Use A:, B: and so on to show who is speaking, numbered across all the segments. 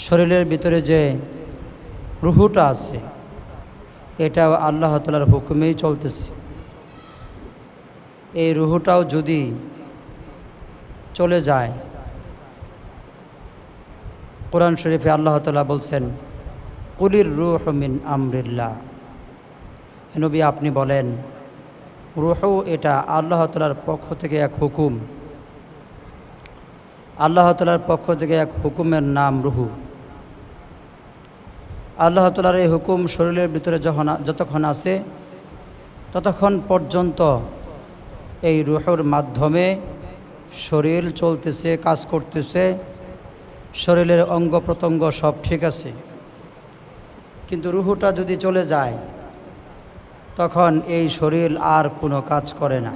A: শরীরের ভিতরে যে রুহুটা আছে এটাও আল্লাহ তাআলার হুকুমেই চলতেছে। এই রুহুটাও যদি চলে যায়, কোরআন শরীফে আল্লাহ তাআলা বলছেন, কুলির রূহু মিন আমরিল্লাহ। নবী আপনি বলেন, রূহু এটা আল্লাহ তাআলার পক্ষ থেকে এক হুকুম। আল্লাহ তাআলার পক্ষ থেকে এক হুকুমের নাম রুহু। আল্লাহ তাআলার এই হুকুম শরীরের ভিতরে যতক্ষণ আছে ততক্ষণ পর্যন্ত এই রুহুর মাধ্যমে শরীর চলতেছে, কাজ করতেছে, শরীরের অঙ্গ প্রত্যঙ্গ সব ঠিক আছে। কিন্তু রুহুটা যদি চলে যায় তখন এই শরীর আর কোনো কাজ করে না।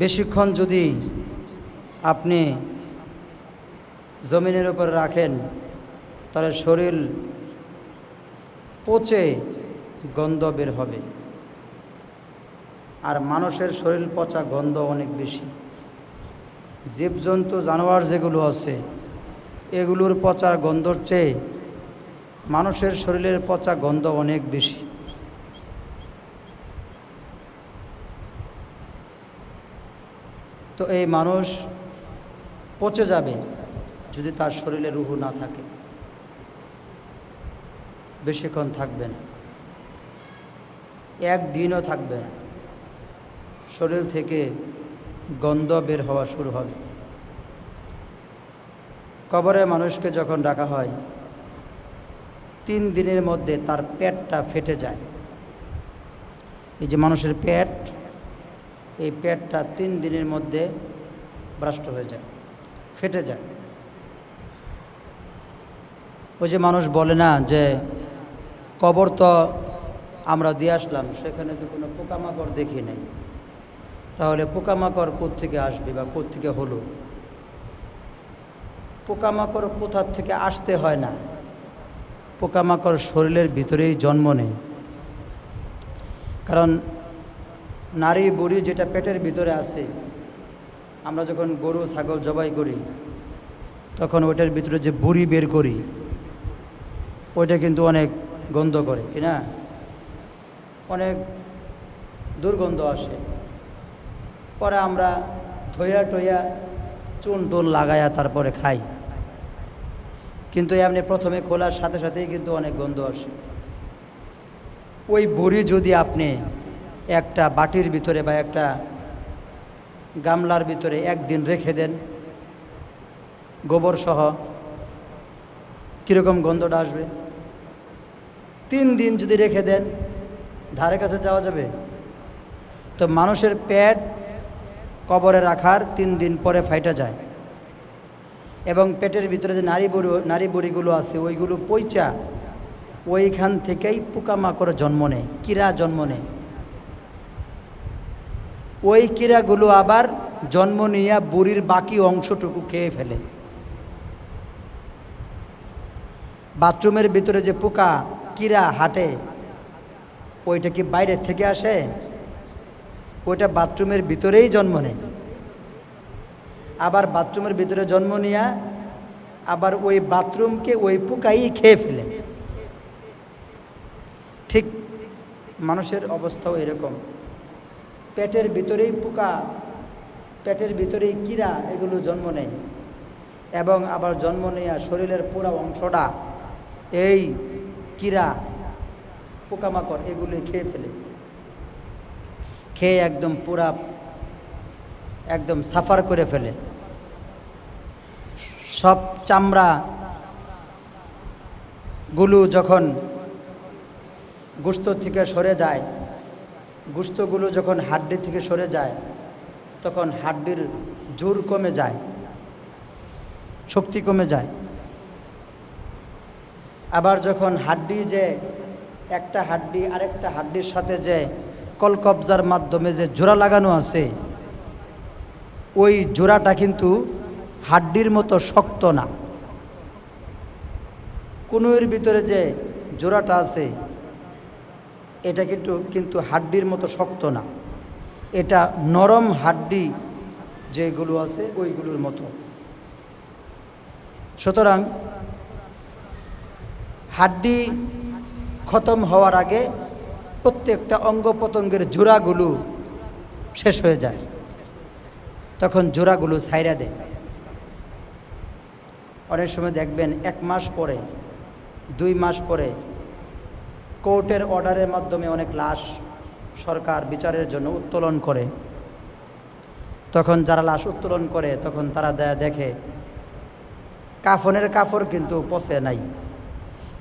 A: বেশিক্ষণ যদি আপনি জমিনের উপর রাখেন তাহলে শরীর পচে গন্ধ বের হবে। আর মানুষের শরীর পচা গন্ধ অনেক বেশি। জীবজন্তু জানোয়ার যেগুলো আছে এগুলোর পচা গন্ধর চেয়ে মানুষের শরীরের পচা গন্ধ অনেক বেশি। তো এই মানুষ পচে যাবে যদি তার শরীরে রুহু না থাকে, বেশিক্ষণ থাকবে না, একদিনও থাকবে না, শরীর থেকে গন্ধ বের হওয়া শুরু হবে। কবরে মানুষকে যখন রাখা হয় 3 দিনের মধ্যে তার পেটটা ফেটে যায়। এই যে মানুষের পেট, এই পেটটা 3 দিনের মধ্যে ব্রাস্ট হয়ে যায়, ফেটে যায়। ওই যে মানুষ বলে না যে কবর তো আমরা দিয়ে আসলাম, সেখানে তো কোনো পোকামাকড় দেখি নাই, তাহলে পোকামাকড় কোত্থেকে আসবে বা কোত্থেকে হলো? পোকামাকড় কোথার থেকে আসতে হয় না, পোকামাকড় শরীরের ভিতরেই জন্ম নেয়। কারণ নারী বুড়ি যেটা পেটের ভিতরে আছে, আমরা যখন গরু ছাগল জবাই করি তখন ওইটার ভিতরে যে বুড়ি বের করি ওইটা কিন্তু অনেক গন্ধ করে, কি না? অনেক দুর্গন্ধ আসে। পরে আমরা ধইয়া টইয়া চুন টুন লাগাইয়া তারপরে খাই, কিন্তু এমনি প্রথমে খোলার সাথে সাথেই কিন্তু অনেক গন্ধ আসে। ওই বুড়ি যদি আপনি একটা বাটির ভিতরে বা একটা গামলার ভিতরে 1 দিন রেখে দেন গোবর সহ, কীরকম গন্ধটা আসবে? 3 দিন যদি রেখে দেন ধারে কাছে যাওয়া যাবে? তো মানুষের পেট কবরে রাখার 3 দিন পরে ফাইটা যায়, এবং পেটের ভিতরে যে নারী বুড়িগুলো আছে ওইগুলো পইচা ওইখান থেকেই পোকামাকড় জন্ম নেয়, কীরা জন্ম নেয়। ওই কীরাগুলো আবার জন্ম নিয়ে বুড়ির বাকি অংশটুকু খেয়ে ফেলে। বাথরুমের ভিতরে যে পোকা কীরা হাঁটে ওইটা কি বাইরের থেকে আসে? ওইটা বাথরুমের ভিতরেই জন্ম নেয়, আবার বাথরুমের ভিতরে জন্ম নিয়ে আবার ওই বাথরুমকে ওই পোকাই খেয়ে ফেলে। ঠিক মানুষের অবস্থাও এরকম, পেটের ভিতরেই পোকা, পেটের ভিতরেই কীরা এগুলো জন্ম নেয়, এবং আবার জন্ম নেয়া শরীরের পুরো অংশটা এই কীরা পোকামাকড় এগুলো খেয়ে ফেলে। খেয়ে একদম পুরা একদম সাফার করে ফেলে। সব চামড়াগুলো যখন গোশত থেকে সরে যায়, গোশতগুলো যখন হাড্ডি থেকে সরে যায় তখন হাড্ডির জোর কমে যায়, শক্তি কমে যায়। আবার যখন হাড্ডি যে একটা হাড্ডি আরেকটা হাড্ডির সাথে যে কলকবজার মাধ্যমে যে জোড়া লাগানো আছে ওই জোড়াটা কিন্তু হাড্ডির মতো শক্ত না। কনুইয়ের ভিতরে যে জোড়াটা আছে এটা কিন্তু হাড্ডির মতো শক্ত না, এটা নরম হাড্ডি যেগুলো আছে ওইগুলোর মতো। সুতরাং হাড্ডি খতম হওয়ার আগে প্রত্যেকটা অঙ্গ প্রত্যঙ্গের জোড়াগুলো শেষ হয়ে যায়, তখন জোড়াগুলো ছাইরা দেয়। অনেক সময় দেখবেন 1 মাস পরে 2 মাস পরে কোর্টের অর্ডারের মাধ্যমে অনেক লাশ সরকার বিচারের জন্য উত্তোলন করে। তখন যারা লাশ উত্তোলন করে তখন তারা দেখে কাফনের কাপড় কিন্তু পচে নাই,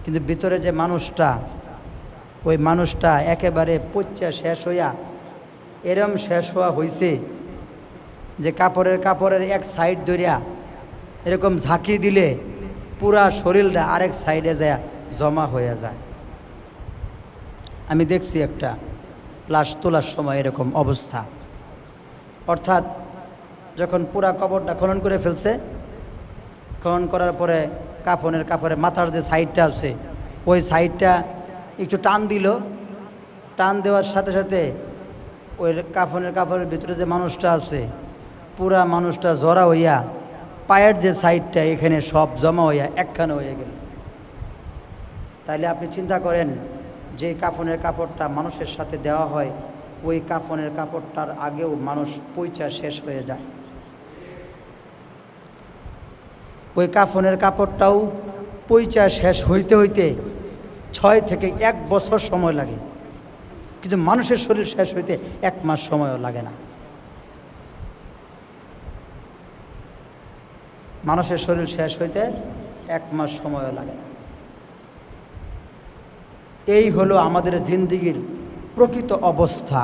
A: কিন্তু ভিতরে যে মানুষটা, ওই মানুষটা একেবারে পচা শেষ হইয়া এরম শেষ হওয়া হয়েছে যে কাপড়ের এক সাইড ধরিয়া এরকম ঝাঁকি দিলে পুরা শরীরটা আরেক সাইডে যায় জমা হয়ে যায়। আমি দেখছি একটা লাশ তোলার সময় এরকম অবস্থা। অর্থাৎ যখন পুরা কবরটা খনন করে ফেলছে, খনন করার পরে কাপড়ের মাথার যে সাইডটা আছে ওই সাইডটা একটু টান দিল, টান দেওয়ার সাথে সাথে ওই কাপড়ের ভিতরে যে মানুষটা আছে পুরা মানুষটা জড়া হইয়া পায়ের যে সাইডটা এখানে সব জমা হইয়া একখানে হয়ে গেল। তাইলে আপনি চিন্তা করেন, যে কাফনের কাপড়টা মানুষের সাথে দেওয়া হয় ওই কাফনের কাপড়টার আগেও মানুষ পয়চা শেষ হয়ে যায়। ওই কাফনের কাপড়টাও পয়চা শেষ হইতে হইতে 6 থেকে 1 বছর সময় লাগে, কিন্তু মানুষের শরীর শেষ হইতে 1 মাস সময়ও লাগে না। মানুষের শরীর শেষ হইতে 1 মাস সময়ও লাগে না। এই হলো আমাদের জিন্দিগির প্রকৃত অবস্থা।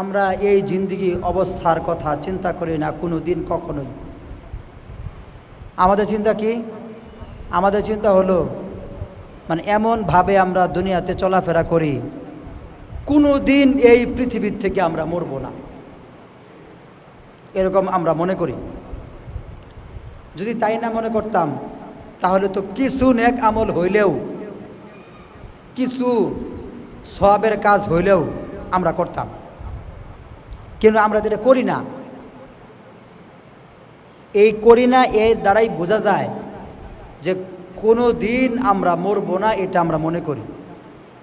A: আমরা এই জিন্দিগি অবস্থার কথা চিন্তা করি না কোনো দিন, কখনোই। আমাদের চিন্তা কি? আমাদের চিন্তা হলো মানে এমনভাবে আমরা দুনিয়াতে চলাফেরা করি কোনো দিন এই পৃথিবীর থেকে আমরা মরব না, এরকম আমরা মনে করি। যদি তাই না মনে করতাম তাহলে তো কিছু নেক আমল হইলেও, কিছু সওয়াবের কাজ হইলেও আমরা করতাম, কিন্তু আমরা যেটা করি না। এই করি না, এর দ্বারাই বোঝা যায় যে কোনো দিন আমরা মরব না, এটা আমরা মনে করি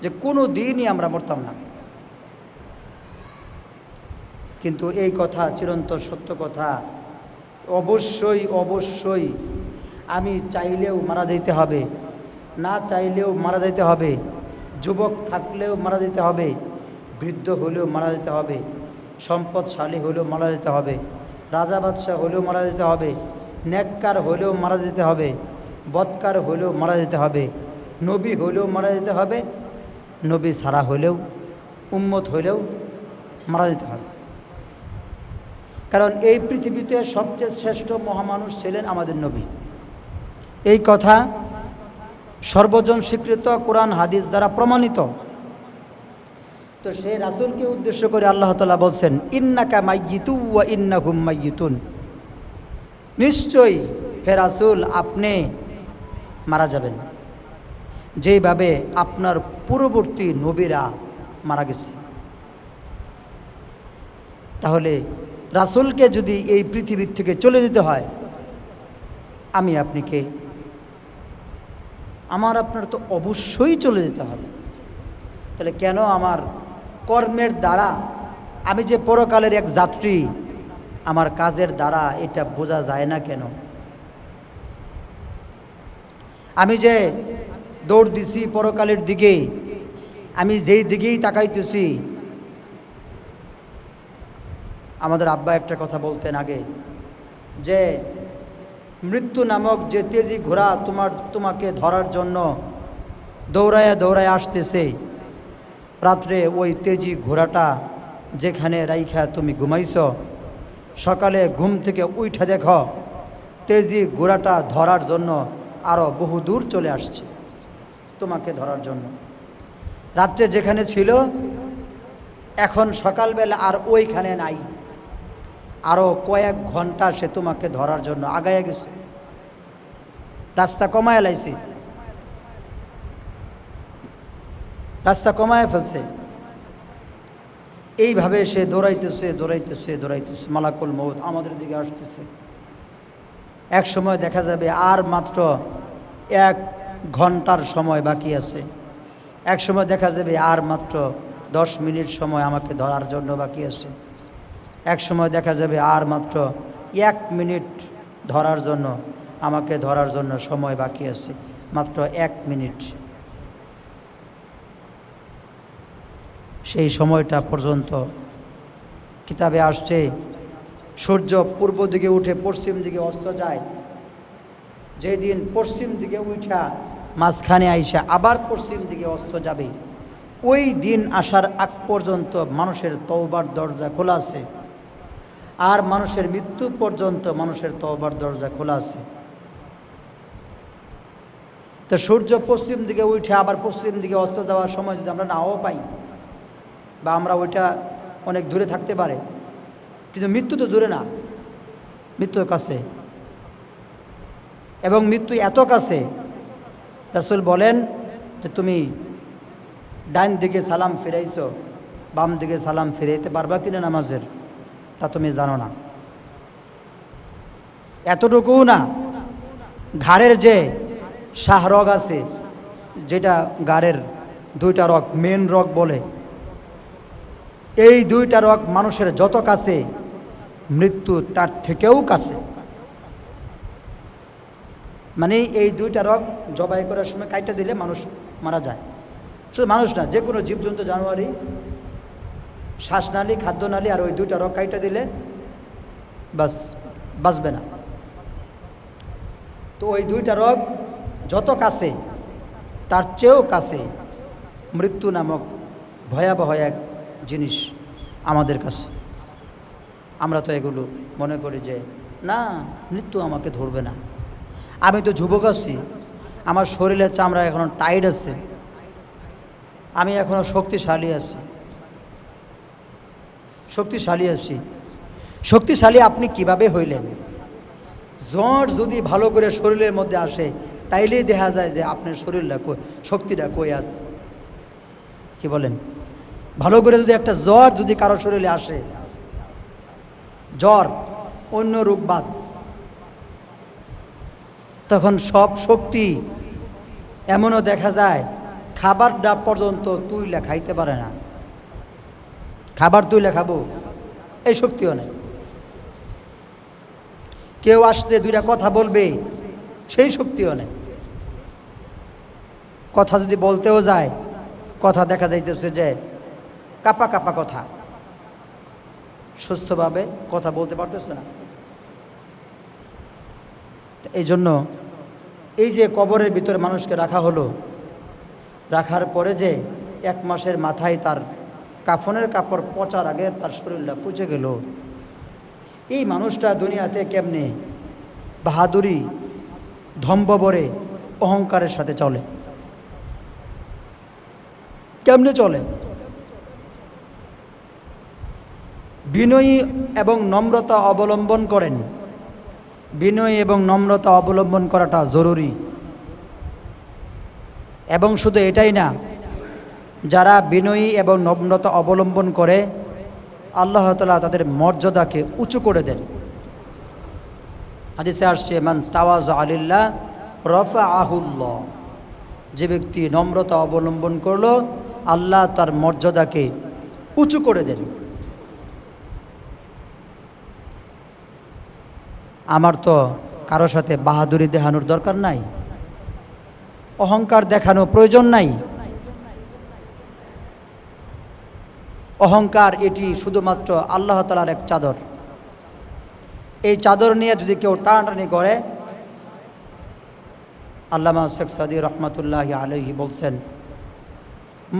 A: যে কোনো দিনই আমরা মরতাম না। কিন্তু এই কথা চিরন্তর সত্য কথা। অবশ্যই অবশ্যই আমি চাইলেও মারা যেতে হবে, না চাইলেও মারা যেতে হবে, যুবক থাকলেও মারা যেতে হবে, বৃদ্ধ হলেও মারা যেতে হবে, সম্পদশালী হলেও মারা যেতে হবে, রাজা বাদশাহ হলেও মারা যেতে হবে, নেককার হলেও মারা যেতে হবে, বদকার হলেও মারা যেতে হবে, নবী হলেও মারা যেতে হবে, নবী ছাড়া হলেও, উম্মত হলেও মারা যেতে হবে। কারণ এই পৃথিবীতে সবচেয়ে শ্রেষ্ঠ মহামানুষ ছিলেন আমাদের নবী। এই কথা সর্বজন স্বীকৃত, কোরআন হাদিস দ্বারা প্রমাণিত। তো সেই রাসূলকে উদ্দেশ্য করে আল্লাহ তাআলা বলছেন, ইন্নাকা মাইয়িতু ওয়া ইন্নাহুম মাইয়িতুন, নিশ্চয়ই হে রাসূল আপনি মারা যাবেন যেভাবে আপনার পূর্ববর্তী নবীরা মারা গেছে। তাহলে রাসূলকে যদি এই পৃথিবীর থেকে চলে যেতে হয়, আমি আপনিকে, আমার আপনার তো অবশ্যই চলে যেতে হবে। তাহলে কেন আমার কর্মের দ্বারা, আমি যে পরকালের এক যাত্রী, আমার কাজের দ্বারা এটা বোঝা যায় না কেন? আমি যে দৌড় দিছি পরকালের দিকে, আমি যেই দিকেই তাকাইতেছি। আমাদের আব্বা একটা কথা বলতেন আগে, যে মৃত্যু নামক যে তেজি ঘোড়া তোমাকে ধরার জন্য দৌড়ায় দৌড়ায় আসতেছে, রাত্রে ওই তেজি ঘোড়াটা যেখানে রাইখা তুমি ঘুমাইছ, সকালে ঘুম থেকে উঠে দেখো তেজি ঘোড়াটা ধরার জন্য আরও বহু দূর চলে আসছে তোমাকে ধরার জন্য। রাত্রে যেখানে ছিল এখন সকালবেলা আর ওইখানে নাই, আরও কয়েক ঘন্টা সে তোমাকে ধরার জন্য আগায় গেছে, রাস্তা কমায় লাইছে, রাস্তা কমায় ফেলছে। এইভাবে সে দৌড়াইতেছে দৌড়াইতেছে দৌড়াইতেছে, মালাকুল মউত আমাদের দিকে আসতেছে। এক সময় দেখা যাবে আর মাত্র 1 ঘন্টার সময় বাকি আছে, এক সময় দেখা যাবে আর মাত্র 10 মিনিট সময় আমাকে ধরার জন্য বাকি আছে, এক সময় দেখা যাবে আর মাত্র 1 মিনিট ধরার জন্য আমাকে ধরার জন্য সময় বাকি আছে, মাত্র 1 মিনিট। সেই সময়টা পর্যন্ত কিতাবে আসছে সূর্য পূর্ব দিকে উঠে পশ্চিম দিকে অস্ত যায়, যেদিন পশ্চিম দিকে উঠা মাঝখানে আইসা আবার পশ্চিম দিকে অস্ত যাবে, ওই দিন আসার আগ পর্যন্ত মানুষের তওবার দরজা খোলা আছে, আর মানুষের মৃত্যু পর্যন্ত মানুষের তওবার দরজা খোলা আছে। তো সূর্য পশ্চিম দিকে উঠে আবার পশ্চিম দিকে অস্ত যাওয়ার সময় যদি আমরা নাও পাই, বা আমরা ওইটা অনেক দূরে থাকতে পারে, কিন্তু মৃত্যু তো দূরে না, মৃত্যুর কাছে, এবং মৃত্যু এত কাছে রাসূল বলেন যে তুমি ডান দিকে সালাম ফিরাইছো, বাম দিকে সালাম ফিরাইতে পারবা কিনা নামাজের, তা তুমি জানো না। এতটুকুও না, ঘাড়ের যে শাহরগ আছে, যেটা ঘাড়ের 2টা রগ, মেন রগ বলে, এই 2টা রগ মানুষের যত কাছে, মৃত্যু তার থেকেও কাছে। মানে এই 2টা রগ জবাই করার সময় কাইটা দিলে মানুষ মারা যায়। শুধু মানুষ না, যে কোনো জীবজন্তু, জানোয়ারই শ্বাসনালী, খাদ্যনালী, আর ওই 2টা রগ কাইটা দিলে বাস বাঁচবে না। তো ওই 2টা রগ যত কাছে, তার চেয়েও কাছে মৃত্যু নামক ভয়াবহ এক জিনিস আমাদের কাছে। আমরা তো এগুলো মনে করি যে না, মৃত্যু আমাকে ধরবে না, আমি তো যুবক আছি, আমার শরীরের চামড়া এখনো টাইট আছে, আমি এখনো শক্তিশালী আছি। শক্তিশালী আছি, শক্তিশালী আপনি কিভাবে হইলেন? জ্বর যদি ভালো করে শরীরের মধ্যে আসে, তাইলেই দেখা যায় যে আপনার শরীরটা শক্তিটা কই আছে। কি বলেন? ভালো করে যদি একটা জ্বর যদি কারো শরীরে আসে, জ্বর অন্য রূপ বাদ, তখন সব শক্তি, এমনও দেখা যায় খাবারটা পর্যন্ত তুইলে খাইতে পারে না, খাবার তুইলে খাবো এই শক্তিও নেই। কেউ আসতে 2টা কথা বলবে, সেই শক্তিও নেই। কথা যদি বলতেও যায়, কথা দেখা যাইতেছে যে কাপা কাপা কথা, সুস্থভাবে কথা বলতে পারতেছে না। এই জন্য এই যে কবরের ভিতরে মানুষকে রাখা হলো, রাখার পরে যে 1 মাসের মাথায় তার কাফনের কাপড় পচার আগে তার শরীরটা পচে গেল, এই মানুষটা দুনিয়াতে কেমনে বাহাদুরি, ধম্ববরে, অহংকারের সাথে চলে, কেমনে চলে? বিনয়ী এবং নম্রতা অবলম্বন করেন। বিনয়ী এবং নম্রতা অবলম্বন করাটা জরুরি। এবং শুধু এটাই না, যারা বিনয়ী এবং নম্রতা অবলম্বন করে, আল্লাহ তাআলা তাদের মর্যাদাকে উঁচু করে দেন। হাদিসে আসছে, মান তাওয়াযা লিল্লাহ রাফাআহুল্লাহ, যে ব্যক্তি নম্রতা অবলম্বন করলো, আল্লাহ তার মর্যাদাকে উঁচু করে দেন। আমার তো কারো সাথে বাহাদুরি দেখানোর দরকার নাই, অহংকার দেখানো প্রয়োজন নাই। অহংকার এটি শুধুমাত্র আল্লাহ তাআলার এক চাদর। এই চাদর নিয়ে যদি কেউ টানাটানি করে, আল্লামা শেখ সাদী রহমাতুল্লাহি আলাইহি বলছেন,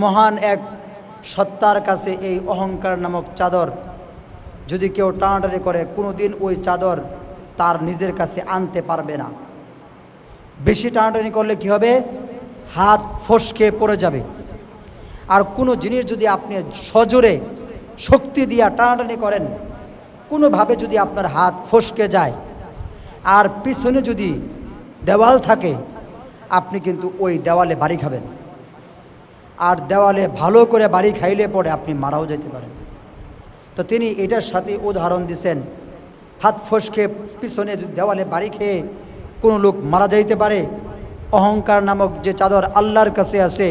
A: মহান এক সত্তার কাছে এই অহংকার নামক চাদর যদি কেউ টানাটানি করে, কোনোদিন ওই চাদর তার নিজের কাছে আনতে পারবে না। বেশি টানাটানি করলে কি হবে? হাত ফসকে পড়ে যাবে। আর কোনো জিনিস যদি আপনি সজোরে শক্তি দিয়া টানাটানি করেন, কোনোভাবে যদি আপনার হাত ফসকে যায়, আর পিছনে যদি দেওয়াল থাকে, আপনি কিন্তু ওই দেওয়ালে বাড়ি খাবেন। আর দেওয়ালে ভালো করে বাড়ি খাইলে পরে আপনি মারাও যেতে পারেন। তো তিনি এটার সাথে উদাহরণ দিছেন, হাত ফসকে পিছনে দেওয়ালে বাড়ি খেয়ে কোনো লোক মারা যাইতে পারে। অহংকার নামক যে চাদর আল্লাহর কাছে আছে,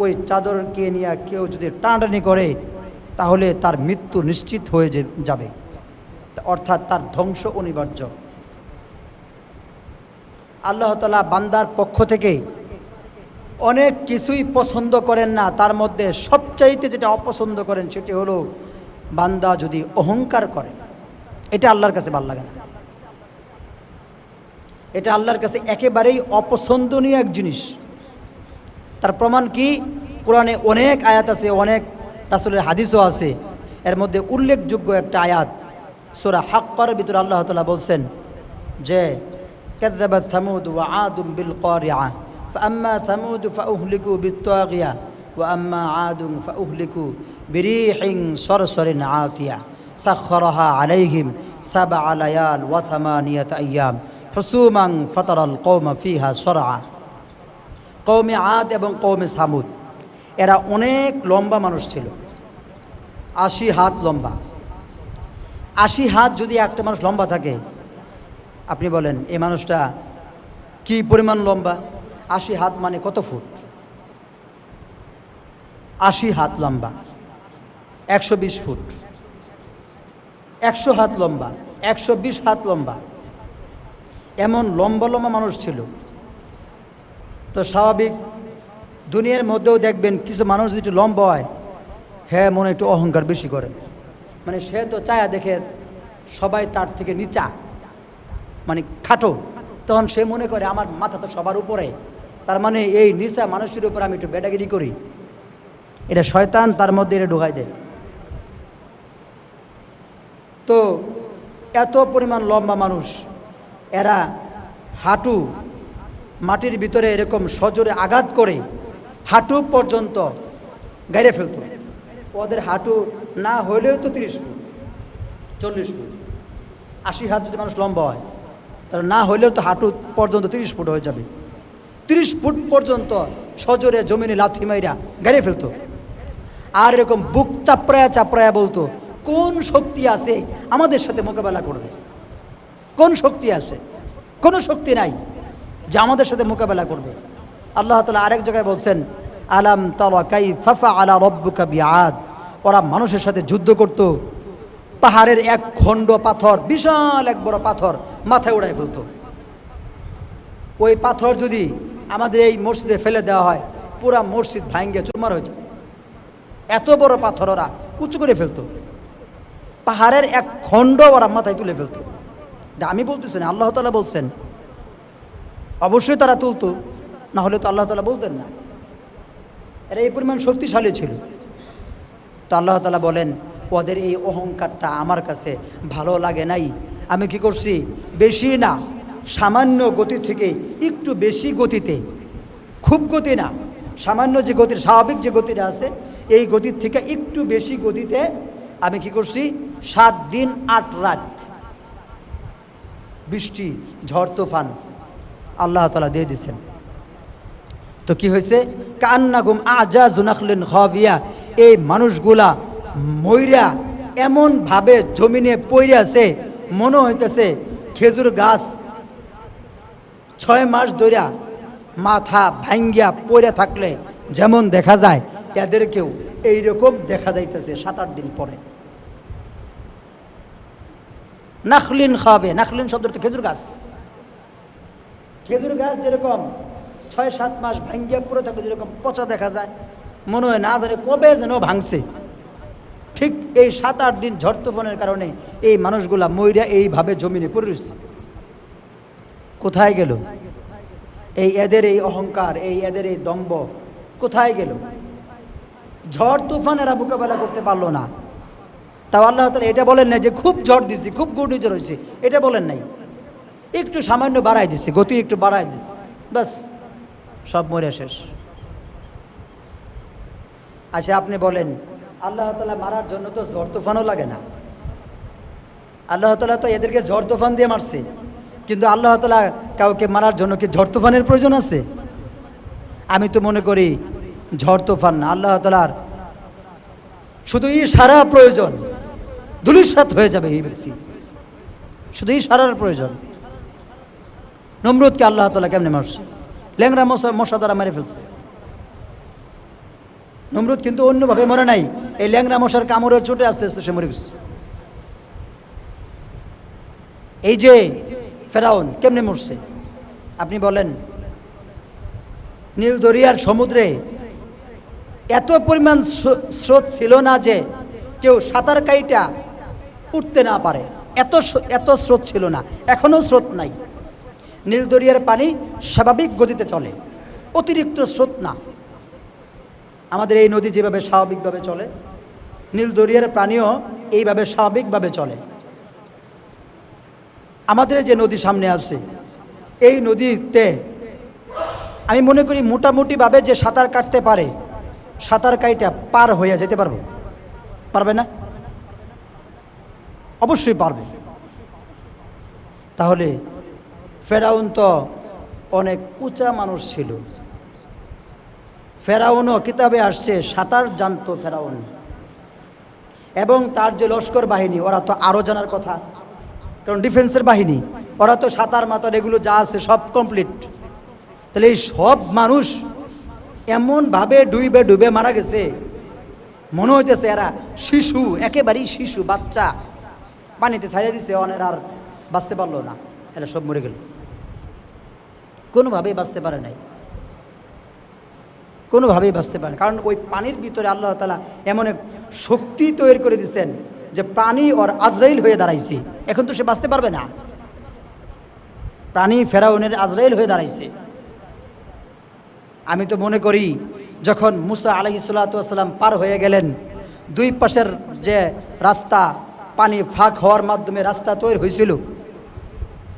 A: ওই চাদরকে নিয়ে কেউ যদি টানাটানি করে তাহলে তার মৃত্যু নিশ্চিত হয়ে যাবে, অর্থাৎ তার ধ্বংস অনিবার্য। আল্লাহ তাআলা বান্দার পক্ষ থেকে অনেক কিছুই পছন্দ করেন না, তার মধ্যে সবচাইতে যেটা অপছন্দ করেন সেটি হলো বান্দা যদি অহংকার করে। এটা আল্লাহর কাছে ভালো লাগে না, এটা আল্লাহর কাছে একেবারেই অপছন্দনীয় এক জিনিস। তার প্রমাণ কি? কোরআনে অনেক আয়াত আছে, অনেক রাসূলের হাদিসও আছে। এর মধ্যে উল্লেখযোগ্য একটা আয়াত সূরা হাক্কার ভিতরে আল্লাহ তাআলা বলছেন যে কাযাবাত সামুদ ওয়া আদুম বিল কারিআ ফাআম্মা সামুদ ফাউহলিকু বিত্তাগিয়া ওয়া আম্মা আদুম ফাউহলিকু বিরিহিন সরসরিন আতিয়া সাখখারাহা আলাইহিম সাবআ লায়াল ওয়া থামানিয়াতা আইয়াম হুসুমান ফাতারাল কওমা ফিহা সরআ। কওমে আদ এবং কওমে সামুদ এরা অনেক লম্বা মানুষ ছিল, ৮০ হাত লম্বা। ৮০ হাত যদি একটা মানুষ লম্বা থাকে, আপনি বলেন এই মানুষটা কি পরিমাণ লম্বা? ৮০ হাত মানে কত ফুট? ৮০ হাত লম্বা, ১২০ ফুট। ১০০ হাত লম্বা, ১২০ হাত লম্বা, এমন লম্বা লম্বা মানুষ ছিল। তো স্বাভাবিক দুনিয়ার মধ্যেও দেখবেন কিছু মানুষ যদি একটু লম্বা হয়, হ্যাঁ মনে একটু অহংকার বেশি করে, মানে সে তো চায়া দেখে সবাই তার থেকে নিচা, মানে খাটো, তখন সে মনে করে আমার মাথা তো সবার উপরে, তার মানে এই নিচা মানুষটির উপর আমি একটু বেটাগিরি করি। এটা শয়তান তার মধ্যে এটা ঢোকাই দেয়। তো এত পরিমাণ লম্বা মানুষ, এরা হাঁটু মাটির ভিতরে এরকম সজোরে আঘাত করে হাঁটু পর্যন্ত গাইড়ে ফেলত। ওদের হাঁটু না হইলেও তো 30 ফুট 40 ফুট। ৮০ হাত যদি মানুষ লম্বা হয়, তাহলে না হইলেও তো হাঁটু পর্যন্ত 30 ফুট হয়ে যাবে। 30 ফুট পর্যন্ত সজোরে জমিনে লাথি মাইরা গাইড়ে ফেলত। আর এরকম বুক চাপড়ায়া চাপড়ায়া বলতো, কোন শক্তি আছে আমাদের সাথে মোকাবেলা করবে? কোন শক্তি আছে? কোনো শক্তি নাই যে আমাদের সাথে মোকাবেলা করবে। আল্লাহ তাআলা আরেক জায়গায় বলছেন, আলাম তারা কাইফা ফাআলা রাব্বুকা বিআদ। ওরা মানুষের সাথে যুদ্ধ করত, পাহাড়ের এক খণ্ড পাথর, বিশাল এক বড় পাথর মাথায় উড়ায় ফেলত। ওই পাথর যদি আমাদের এই মসজিদে ফেলে দেওয়া হয়, পুরা মসজিদ ভাঙ্গে চুরমার হয়ে যায়। এত বড় পাথর ওরা উঁচু করে ফেলত, পাহাড়ের এক খণ্ড ওরা মাথায় তুলে ফেলত। আমি বলতেছি না, আল্লাহ তাআলা বলছেন। অবশ্যই তারা তুলতো, না হলে তো আল্লাহ তাআলা বলতেন না। এরা এই পরিমাণ শক্তিশালী ছিল। তো আল্লাহ তাআলা বলেন, ওদের এই অহংকারটা আমার কাছে ভালো লাগে নাই। আমি কি করছি? বেশি না, সামান্য গতি থেকে একটু বেশি গতিতে, খুব গতি না, সামান্য যে গতির স্বাভাবিক যে গতিটা আছে, এই গতির থেকে একটু বেশি গতিতে আমি কি করছি? 7 দিন 8 রাত বৃষ্টি, ঝড় তুফান আল্লাহ তাআলা দিয়ে দিয়েছেন। তো কি হয়েছে? কান্নাকুম আজাজু নাখলিন খাবিয়া, এই মানুষগুলা মইরা এমনভাবে জমিনে পড়ে আছে, মনে হইতেছে খেজুর গাছ 6 মাস ধইরা মাথা ভাঙ্গিয়া পড়ে থাকলে যেমন দেখা যায়, এদেরকেও এইরকম দেখা যাইতেছে 7-8 দিন পরে। নাখলিন খাবে, নাখলিন শব্দটা খেজুর গাছ। খেজুর গাছ যেরকম 6-7 মাস ভাঙ্গিয়া পড়ে থাকলে যেরকম পচা দেখা যায়, মনে হয় না জানে কবে যেন ভাঙছে, ঠিক এই 7-8 দিন ঝড় তুফানের কারণে এই মানুষগুলা মইরা এইভাবে জমিনে পড়ে রয়েছে। কোথায় গেল এই এদের এই অহংকার, এই এদের এই দম্ভ কোথায় গেল? ঝড় তুফান এরা মোকাবেলা করতে পারলো না। তাও আল্লাহ তাআলা এটা বলেন না যে খুব ঝড় দিছি, খুব ঘূর্ণিঝড় হয়েছে, এটা বলেন নাই। একটু সামান্য বাড়াই দিচ্ছে, গতি একটু বাড়াই দিচ্ছে, বাস সব মরে শেষ। আচ্ছা আপনি বলেন, আল্লাহ তাআলা মারার জন্য তো ঝড় তুফানও লাগে না। আল্লাহ তাআলা তো এদেরকে ঝড় তুফান দিয়ে মারছে, কিন্তু আল্লাহ তাআলা কাউকে মারার জন্য কি ঝড় তুফানের প্রয়োজন আছে? আমি তো মনে করি ঝড় তুফান না, আল্লাহ তাআলার শুধু ইশারা প্রয়োজন, ধূলিসাৎ হয়ে যাবে এই ব্যক্তি। শুধু ইশারার প্রয়োজন। নমরুদকে আল্লাহ তাআলা কেমনে মারছে? ল্যাংড়া মশা দ্বারা মেরে ফেলছে। নমরুদ কিন্তু অন্যভাবে মরে নাই, এই ল্যাংড়া মশার কামড়ের চোটে আস্তে আস্তে সে মরে গেছে। এই যে ফেরাউন কেমনে মরছে আপনি বলেন? নীল দরিয়ার সমুদ্রে এত পরিমাণ স্রোত ছিল না যে কেউ সাঁতার কাইটা উঠতে না পারে, এত স্রোত ছিল না। এখনও স্রোত নাই। নীল দরিয়ার পানি স্বাভাবিক গতিতে চলে, অতিরিক্ত স্রোত না। আমাদের এই নদী যেভাবে স্বাভাবিকভাবে চলে, নীল দরিয়ার পানিও এইভাবে স্বাভাবিকভাবে চলে। আমাদের যে নদী সামনে আছে, এই নদীতে আমি মনে করি মোটামুটিভাবে যে সাঁতার কাটতে পারে, সাঁতার কাইটা পার হয়ে যেতে পারবে। পারবে না? অবশ্যই পারবে। তাহলে ফেরাউন তো অনেক উঁচা মানুষ ছিল। ফেরাউনও কিতাবে আসছে সাঁতার জানতো ফেরাউন, এবং তার যে লস্কর বাহিনী ওরা তো আরও জানার কথা, কারণ ডিফেন্সের বাহিনী, ওরা তো সাঁতার মাতার এগুলো যা আছে সব কমপ্লিট। তাহলে এই সব মানুষ এমনভাবে ডুবে ডুবে মারা গেছে, মনে হইতেছে এরা শিশু, একেবারেই শিশু বাচ্চা, পানিতে ছাড়িয়ে দিছে, অনেক আর বাঁচতে পারলো না, এরা সব মরে গেল। কোনোভাবেই বাঁচতে পারে নাই, কোনোভাবেই বাঁচতে পারে না। কারণ ওই পানির ভিতরে আল্লাহ তাআলা এমন এক শক্তি তৈরি করে দিচ্ছেন যে প্রাণী ওর আজরাইল হয়ে দাঁড়াইছে। এখন তো সে বাঁচতে পারবে না, প্রাণী ফেরাউনের আজরাইল হয়ে দাঁড়াইছে। আমি তো মনে করি যখন মুসা আলাইহিস সালাতু ওয়াস সালাম পার হয়ে গেলেন, দুই পাশের যে রাস্তা পানি ফাঁক হওয়ার মাধ্যমে রাস্তা তৈরি হয়েছিল,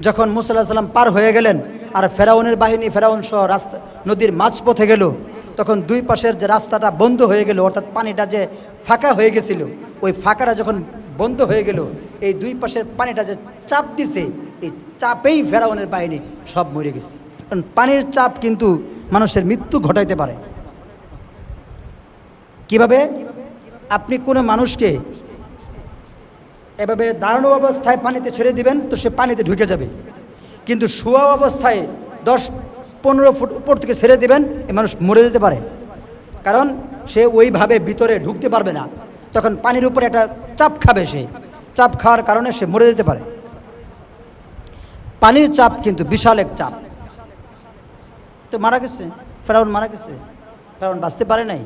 A: যখন মুসা আলাইহিস সালাম পার হয়ে গেলেন আর ফেরাউনের বাহিনী ফেরাউন সহ রাস্তা নদীর মাঝপথে গেল, তখন দুই পাশের যে রাস্তাটা বন্ধ হয়ে গেল, অর্থাৎ পানিটা যে ফাঁকা হয়ে গেছিল, ওই ফাঁকাটা যখন বন্ধ হয়ে গেল, এই দুই পাশের পানিটা যে চাপ দিছে, এই চাপেই ফেরাউনের বাহিনী সব মরে গেছে। কারণ পানির চাপ কিন্তু মানুষের মৃত্যু ঘটাইতে পারে। কিভাবে? আপনি কোনো মানুষকে এভাবে দাঁড়ানো অবস্থায় পানিতে ছেড়ে দিবেন তো সে পানিতে ঢুকে যাবে, কিন্তু শোয়া অবস্থায় 10-15 ফুট উপর থেকে ছেড়ে দিবেন, এই মানুষ মরে যেতে পারে। কারণ সে ওইভাবে ভিতরে ঢুকতে পারবে না, তখন পানির উপরে একটা চাপ খাবে, সে চাপ খাওয়ার কারণে সে মরে যেতে পারে। পানির চাপ কিন্তু বিশাল এক চাপ। তো মারা গেছে ফেরাউন, মারা গেছে, ফেরাউন বাঁচতে পারে নাই।